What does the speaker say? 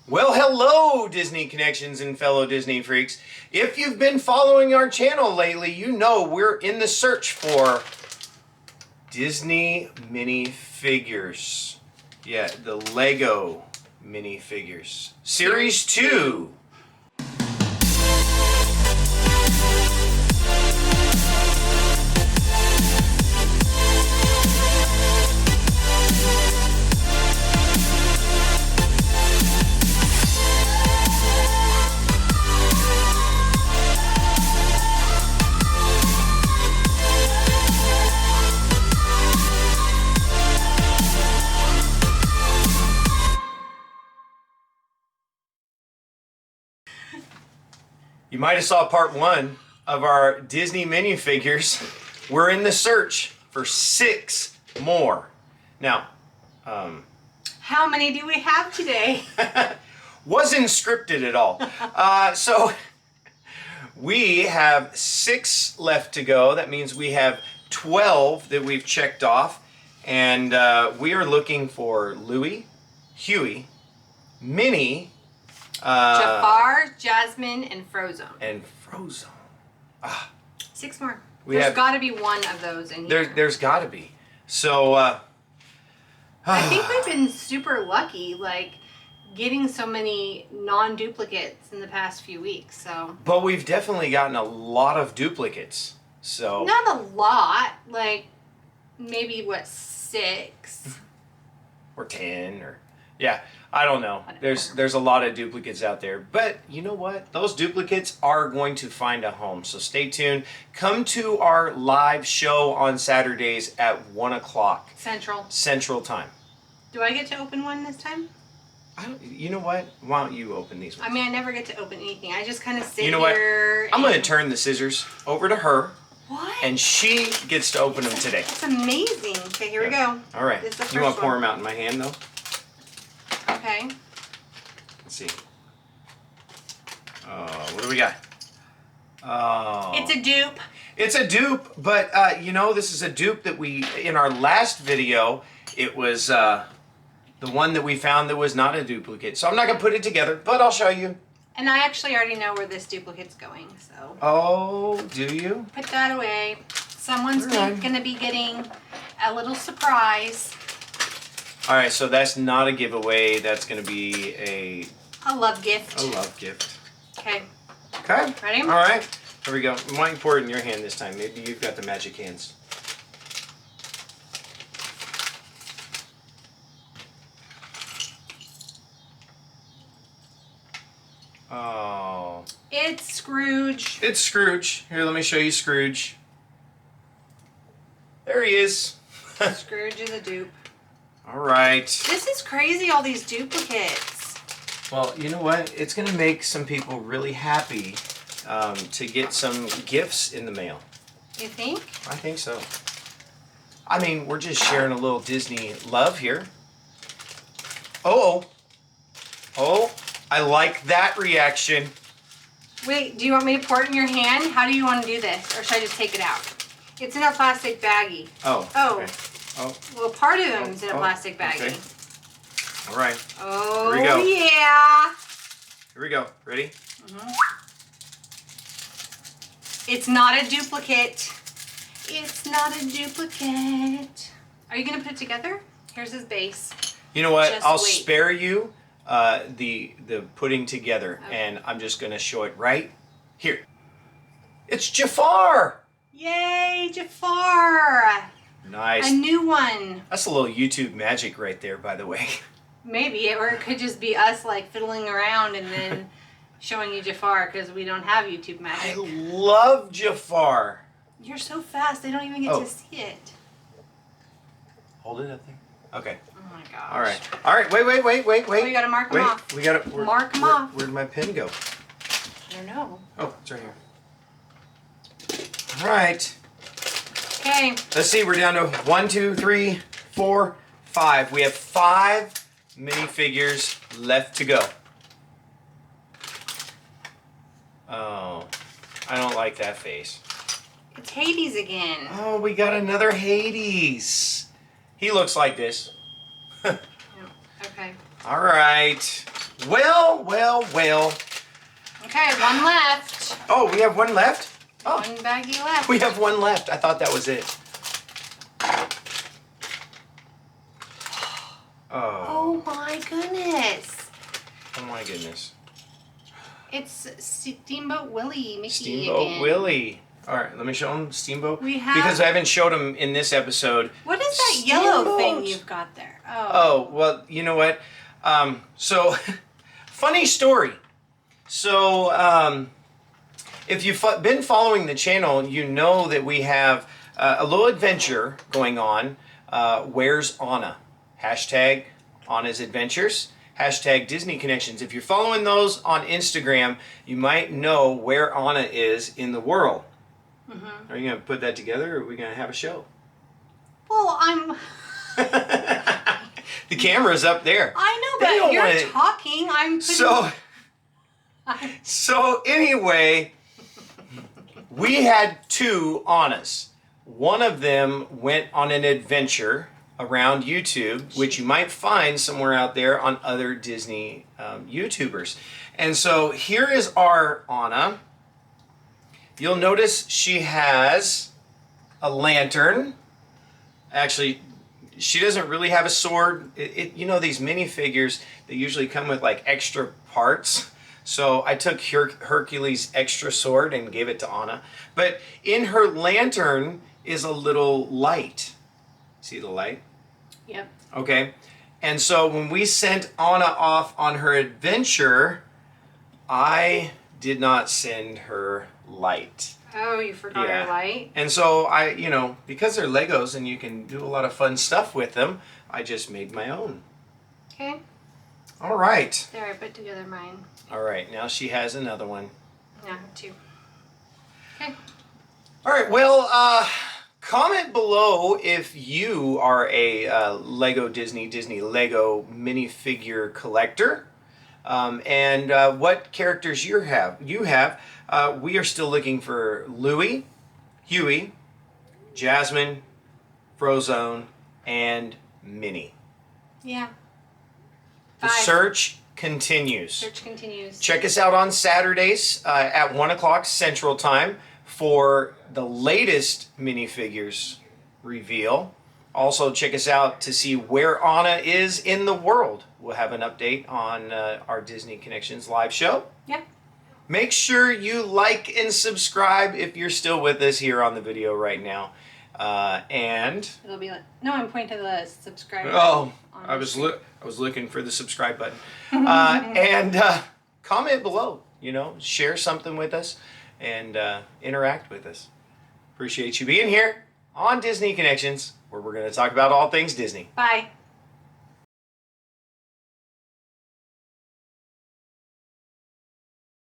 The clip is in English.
Well, hello, Disney Connections and fellow Disney freaks. If you've been following our channel lately, you know we're in the search for Disney minifigures. Yeah, the Lego minifigures. Series 2. You might have saw part 1 of our Disney minifigures. We're in the search for 6 more. Now, how many do we have today? wasn't scripted at all. So we have 6 left to go. That means we have 12 that we've checked off. And we are looking for Louie, Huey, Minnie, Jafar, Jasmine, and Frozone. And Frozone. 6 more. There's got to be one of those in here. There's got to be. So I think we've been super lucky, like getting so many non-duplicates in the past few weeks. So. But we've definitely gotten a lot of duplicates. So. Not a lot. Like maybe what, 6 or 10 or yeah. I don't know. There's a lot of duplicates out there. But you know what? Those duplicates are going to find a home. So stay tuned. Come to our live show on Saturdays at 1 o'clock. Central time. Do I get to open one this time? You know what? Why don't you open these ones? I mean, I never get to open anything. I just kind of sit here. You know what? I'm going to turn the scissors over to her. What? And she gets to open them today. It's amazing. Okay, here we go. All right. You want to pour them out in my hand, though? Okay. Let's see. What do we got? Oh. It's a dupe. It's a dupe, but you know, this is a dupe that we, in our last video, it was the one that we found that was not a duplicate. So I'm not going to put it together, but I'll show you. And I actually already know where this duplicate's going, so. Oh, do you? Put that away. Someone's going to be getting a little surprise. All right, so that's not a giveaway. That's going to be a love gift. A love gift. Okay. Okay. Ready? All right. Here we go. Why don't you pour it in your hand this time? Maybe you've got the magic hands. Oh. It's Scrooge. It's Scrooge. Here, let me show you Scrooge. There he is. Scrooge is a dupe. All right. This is crazy, all these duplicates. Well, you know what? It's going to make some people really happy to get some gifts in the mail. You think? I think so. I mean, we're just sharing a little Disney love here. Oh, I like that reaction. Wait, do you want me to pour it in your hand? How do you want to do this? Or should I just take it out? It's in a plastic baggie. Oh. Okay. Oh. Well, part of them's in a plastic baggie. Okay. All right. Oh, here we go. Yeah. Here we go. Ready? It's not a duplicate. It's not a duplicate. Are you going to put it together? Here's his base. You know what? Just I'll wait. spare you the putting together, and I'm just going to show it right here. It's Jafar. Yay, Jafar. Nice. A new one. That's a little YouTube magic right there, by the way. Maybe, or it could just be us like fiddling around and then showing you Jafar because we don't have YouTube magic. I love Jafar. You're so fast, they don't even get to see it. Hold it up there. Okay. Oh my gosh. All right. All right. Wait. Oh, you gotta mark them off. We gotta mark them off. Where'd my pen go? I don't know. Oh, it's right here. All right. Okay. Let's see. We're down to 1, 2, 3, 4, 5. We have 5 minifigures left to go. Oh, I don't like that face. It's Hades again. Oh, we got another Hades. He looks like this. Okay. All right. Well, well, well. Okay, one left. Oh, we have one left? Oh, One baggie left. we have one left. I thought that was it. Oh my goodness. Oh my goodness. It's Steamboat Willie Mickey Steamboat again. Willie. All right, let me show him Steamboat. We have... Because I haven't showed him in this episode. What is that yellow thing Steamboat. you've got there? Oh, well, you know what? So, funny story. So, if you've been following the channel, you know that we have a little adventure going on. Where's Anna? Hashtag Anna's Adventures. Hashtag Disney Connections. If you're following those on Instagram, you might know where Anna is in the world. Mm-hmm. Are you going to put that together, or are we going to have a show? Well, I'm... The camera's up there. I know, but you're talking. I'm putting... So anyway, we had two Annas. One of them went on an adventure around YouTube, which you might find somewhere out there on other Disney YouTubers. And so here is our Anna. You'll notice she has a lantern. Actually, she doesn't really have a sword. You know, these minifigures, they usually come with like extra parts. So I took Hercules' extra sword and gave it to Anna. But in her lantern is a little light. See the light? Yep. Okay. And so when we sent Anna off on her adventure, I did not send her light. Oh, you forgot your light? And so because they're Legos and you can do a lot of fun stuff with them, I just made my own. Okay. All right. There, I put together mine. All right. Now she has another one. Yeah, I have two. Okay. All right. Well, comment below if you are a Lego Disney Lego minifigure collector, and what characters you have. We are still looking for Louie, Huey, Jasmine, Frozone, and Minnie. Yeah. The search continues. Search continues. Check us out on Saturdays at 1 o'clock Central Time for the latest minifigures reveal. Also, check us out to see where Anna is in the world. We'll have an update on our Disney Connections live show. Yeah. Make sure you like and subscribe if you're still with us here on the video right now. And it'll be like, no, I'm pointing to the subscribe button. Oh, I was looking for the subscribe button. And comment below. Share something with us and interact with us. Appreciate you being here on Disney Connections, where we're going to talk about all things Disney. Bye.